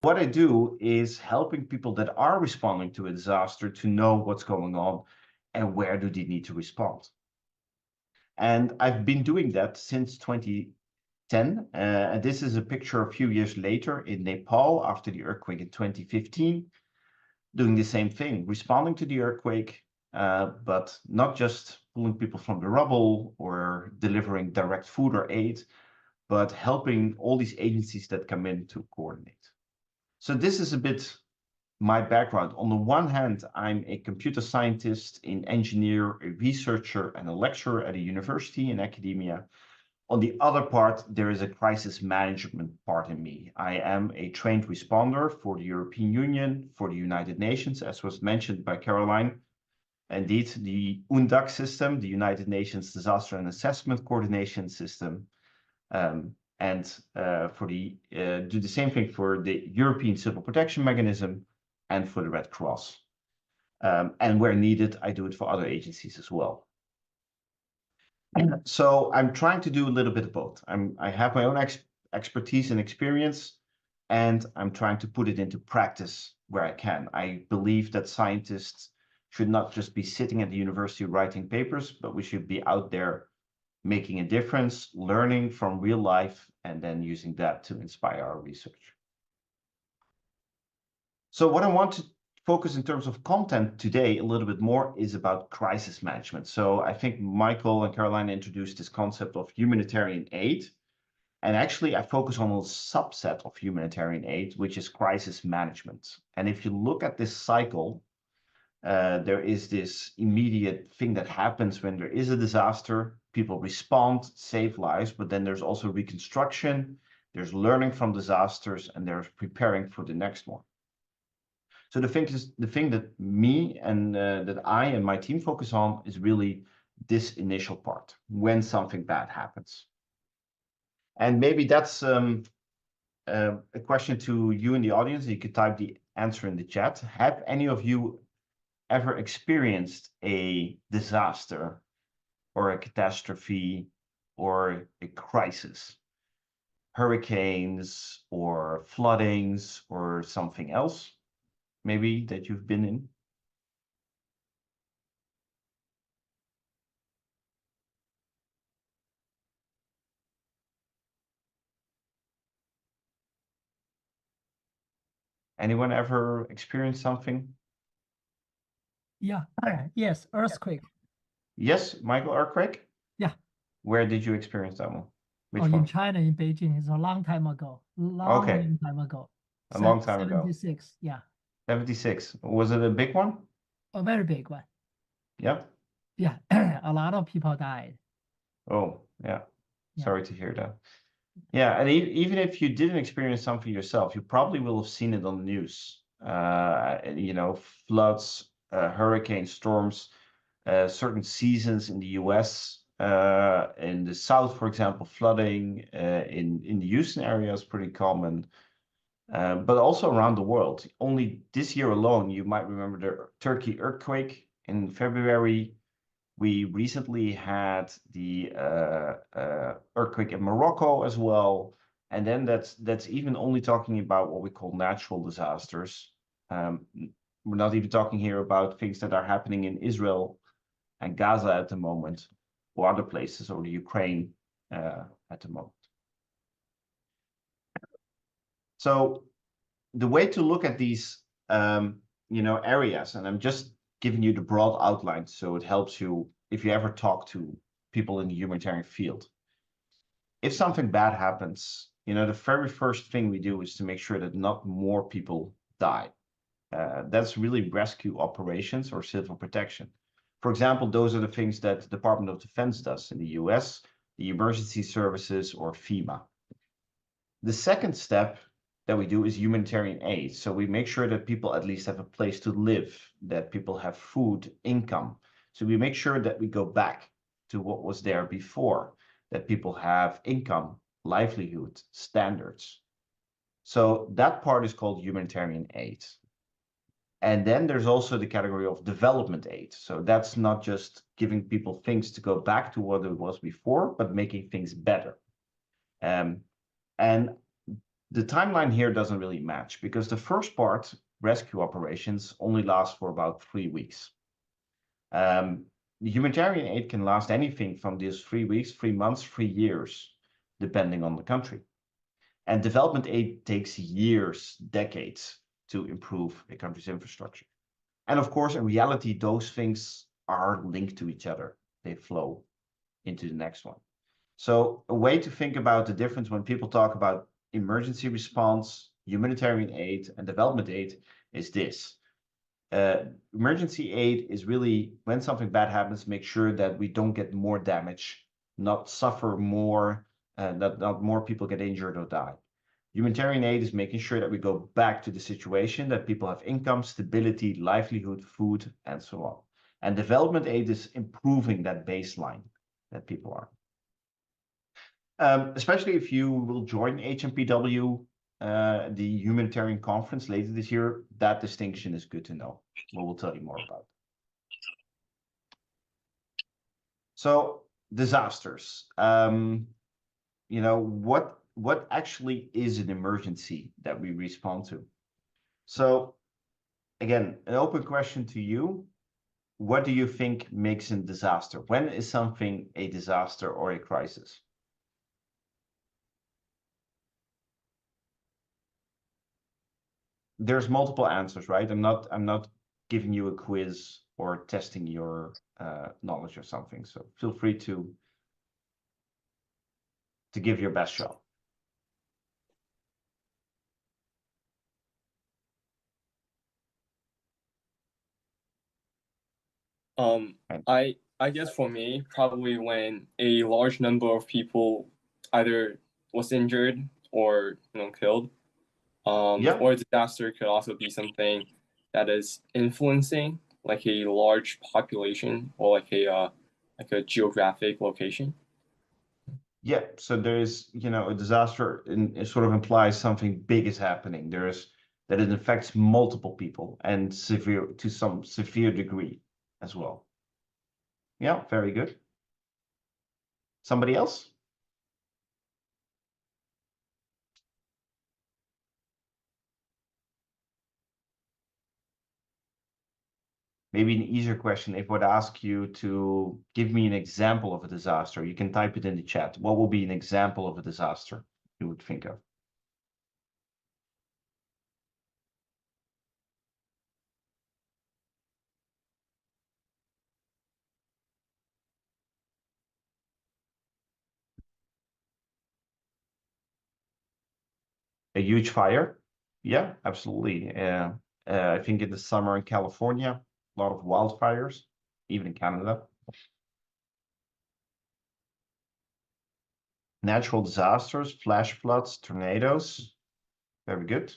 What I do is helping people that are responding to a disaster to know what's going on and where do they need to respond. And I've been doing that since 2010. And this is a picture a few years later in Nepal after the earthquake in 2015, doing the same thing, responding to the earthquake, but not just pulling people from the rubble or delivering direct food or aid, but helping all these agencies that come in to coordinate. So this is a bit my background. On the one hand, I'm a computer scientist, an engineer, a researcher, and a lecturer at a university in academia. On the other part, there is a crisis management part in me. I am a trained responder for the European Union, for the United Nations, as was mentioned by Caroline. Indeed, the UNDAC system, the United Nations Disaster and Assessment Coordination System, and do the same thing for the European Civil Protection Mechanism and for the Red Cross. And where needed, I do it for other agencies as well. So I'm trying to do a little bit of both. I have my own expertise and experience, and I'm trying to put it into practice where I can. I believe that scientists should not just be sitting at the university writing papers, but we should be out there making a difference, learning from real life, and then using that to inspire our research. So what I want to focus in terms of content today a little bit more is about crisis management. So I think Michael and Caroline introduced this concept of humanitarian aid. And actually, I focus on a subset of humanitarian aid, which is crisis management. And if you look at this cycle, there is this immediate thing that happens when there is a disaster. People respond, save lives, but then there's also reconstruction, there's learning from disasters, and there's preparing for the next one. So the thing that me and that I and my team focus on is really this initial part, when something bad happens. And maybe that's a question to you in the audience. You could type the answer in the chat. Have any of you ever experienced a disaster or a catastrophe or a crisis? Hurricanes or floodings or something else maybe that you've been in? Anyone ever experienced something? Yeah. Yes, earthquake. Yes, Michael, earthquake? Yeah. Where did you experience that one? Which in one? China, in Beijing. It's a long time ago. Okay, Long time ago. a long time ago. 76. Yeah. 76. Was it a big one? A very big one. Yep. Yeah. A lot of people died. Oh, yeah. Yeah. Sorry to hear that. Yeah, and even if you didn't experience something yourself, you probably will have seen it on the news. You know, floods, hurricanes, storms, certain seasons in the US, in the South, for example, flooding, in the Houston area is pretty common, but also around the world. Only this year alone, you might remember the Turkey earthquake in February. We recently had the earthquake in Morocco as well. And then that's even only talking about what we call natural disasters. We're not even talking here about things that are happening in Israel and Gaza at the moment, or other places, or the Ukraine at the moment. So the way to look at these areas, and I'm just giving you the broad outline so it helps you if you ever talk to people in the humanitarian field. If something bad happens, the very first thing we do is to make sure that not more people die. That's really rescue operations or civil protection. For example, those are the things that the Department of Defense does in the US, the emergency services, or FEMA. The second step that we do is humanitarian aid. So we make sure that people at least have a place to live, that people have food, income. So we make sure that we go back to what was there before, that people have income, livelihood, standards. So that part is called humanitarian aid. And then there's also the category of development aid. So that's not just giving people things to go back to what it was before, but making things better. And The timeline here doesn't really match because the first part, rescue operations, only last for about 3 weeks. Humanitarian aid can last anything from these 3 weeks, 3 months, 3 years, depending on the country. And development aid takes years, decades to improve a country's infrastructure. And of course, in reality, those things are linked to each other. They flow into the next one. So a way to think about the difference when people talk about emergency response, humanitarian aid, and development aid is this. Emergency aid is really when something bad happens, make sure that we don't get more damage, not suffer more, that not more people get injured or die. Humanitarian aid is making sure that we go back to the situation that people have income, stability, livelihood, food, and so on. And development aid is improving that baseline that people are. Especially if you will join HMPW, the humanitarian conference later this year, that distinction is good to know. We'll tell you more about. So disasters, what actually is an emergency that we respond to? So again, an open question to you. What do you think makes a disaster? When is something a disaster or a crisis? There's multiple answers, right? I'm not giving you a quiz or testing your knowledge or something. So feel free to give your best shot. I guess for me, probably when a large number of people either was injured or killed. Or a disaster could also be something that is influencing like a large population or like a geographic location. Yeah, so there's a disaster it sort of implies something big is happening. That it affects multiple people and to some severe degree as well. Yeah, very good. Somebody else? Maybe an easier question, if I would ask you to give me an example of a disaster, you can type it in the chat. What will be an example of a disaster you would think of? A huge fire? Yeah, absolutely. I think in the summer in California, a lot of wildfires, even in Canada. Natural disasters, flash floods, tornadoes. Very good.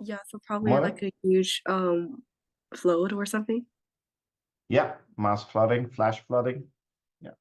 Yeah, so probably like a huge flood or something. Yeah, mass flooding, flash flooding. Yeah.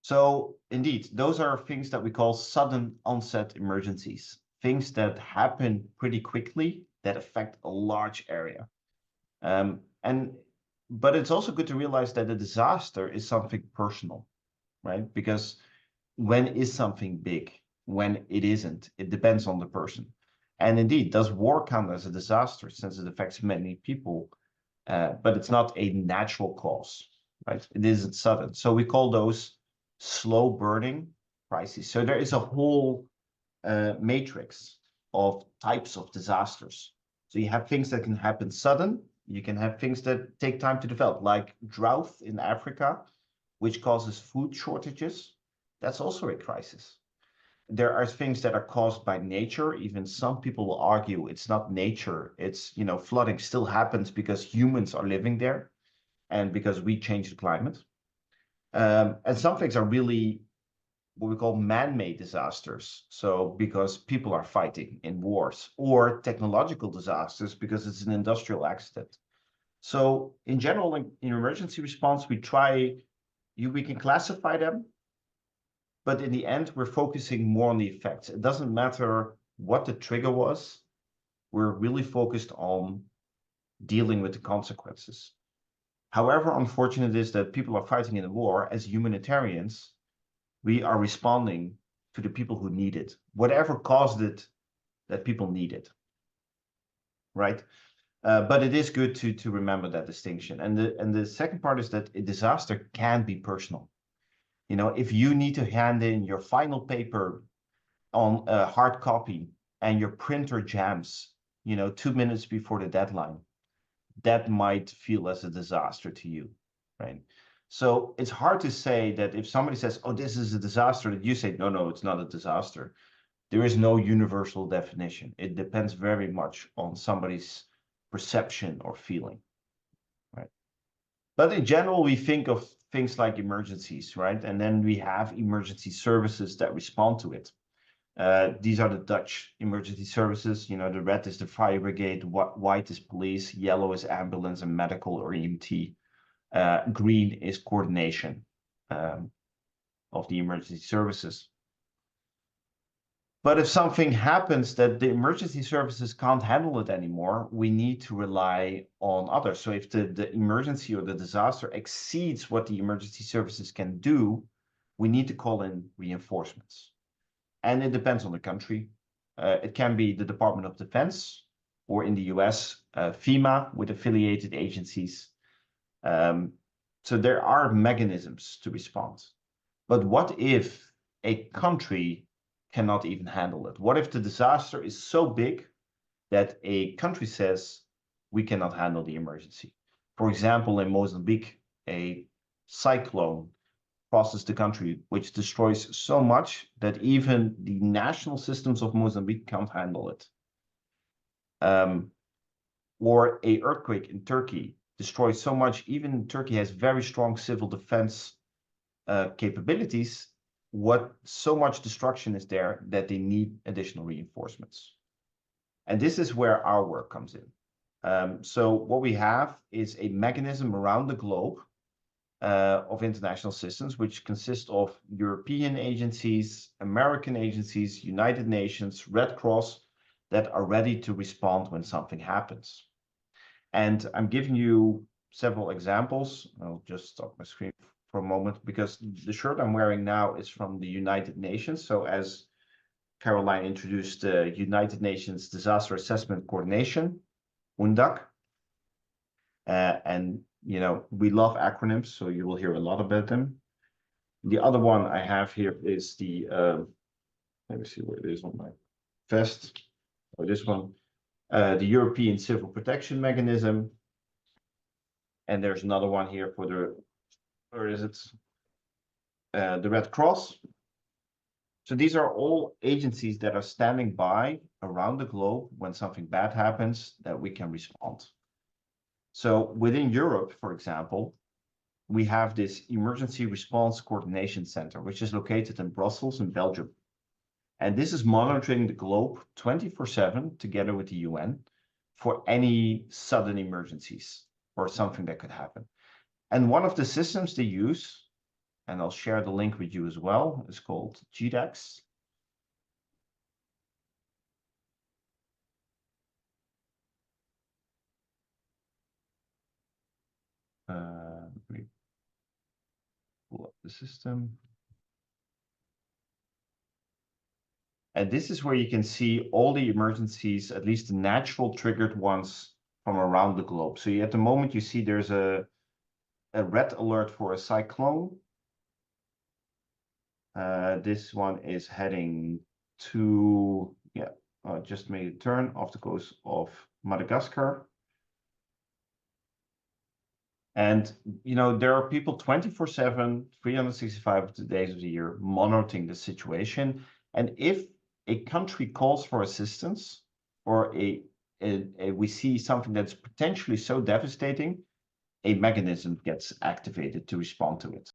So indeed, those are things that we call sudden onset emergencies, things that happen pretty quickly that affect a large area. But it's also good to realize that a disaster is something personal, right? Because when is something big? When it isn't? It depends on the person. And indeed, does war count as a disaster since it affects many people? But it's not a natural cause, right? It isn't sudden. So we call those slow burning crises. So there is a whole matrix of types of disasters. So you have things that can happen sudden. You can have things that take time to develop, like drought in Africa, which causes food shortages. That's also a crisis. There are things that are caused by nature. Even some people will argue it's not nature. It's, flooding still happens because humans are living there and because we change the climate. And some things are really what we call man-made disasters. So because people are fighting in wars, or technological disasters because it's an industrial accident. So in general, in emergency response, we can classify them, but in the end, we're focusing more on the effects. It doesn't matter what the trigger was. We're really focused on dealing with the consequences. However unfortunate it is that people are fighting in a war, as humanitarians, we are responding to the people who need it, whatever caused it, that people need it, right? But it is good to remember that distinction. And the second part is that a disaster can be personal. You know, if you need to hand in your final paper on a hard copy and your printer jams, you know, 2 minutes before the deadline, that might feel as a disaster to you, right? So it's hard to say that if somebody says, oh, this is a disaster, that you say, no, it's not a disaster. There is no universal definition. It depends very much on somebody's perception or feeling, right? But in general, we think of things like emergencies, right? And then we have emergency services that respond to it. These are the Dutch emergency services. You know, the red is the fire brigade, white is police, yellow is ambulance and medical or EMT. Green is coordination of the emergency services. But if something happens that the emergency services can't handle it anymore, we need to rely on others. So if the emergency or the disaster exceeds what the emergency services can do, we need to call in reinforcements. And it depends on the country. It can be the Department of Defense, or in the US, FEMA with affiliated agencies. So there are mechanisms to respond. But what if a country cannot even handle it? What if the disaster is so big that a country says, we cannot handle the emergency? For example, in Mozambique, a cyclone crosses the country, which destroys so much that even the national systems of Mozambique can't handle it. Or an earthquake in Turkey destroys so much, even Turkey has very strong civil defense capabilities. So much destruction is there that they need additional reinforcements. And this is where our work comes in. So what we have is a mechanism around the globe of international systems, which consist of European agencies, American agencies, United Nations, Red Cross, that are ready to respond when something happens. And I'm giving you several examples. I'll just stop my screen for a moment, because the shirt I'm wearing now is from the United Nations. So as Caroline introduced, the United Nations Disaster Assessment Coordination, UNDAC. And, you know, we love acronyms, so you will hear a lot about them. The other one I have here is the, let me see where it is on my vest, or this one, the European Civil Protection Mechanism. And there's another one here for the, where is it? The Red Cross. So these are all agencies that are standing by around the globe when something bad happens, that we can respond. So within Europe, for example, we have this Emergency Response Coordination Center, which is located in Brussels in Belgium. And this is monitoring the globe 24/7 together with the UN for any sudden emergencies or something that could happen. And one of the systems they use, and I'll share the link with you as well, is called GDAX. Let me pull up the system. And this is where you can see all the emergencies, at least the natural triggered ones from around the globe. So at the moment you see there's a red alert for a cyclone. This one is heading to, just made a turn off the coast of Madagascar. And, you know, there are people 24/7, 365 days of the year monitoring the situation. And if a country calls for assistance, or we see something that's potentially so devastating, a mechanism gets activated to respond to it.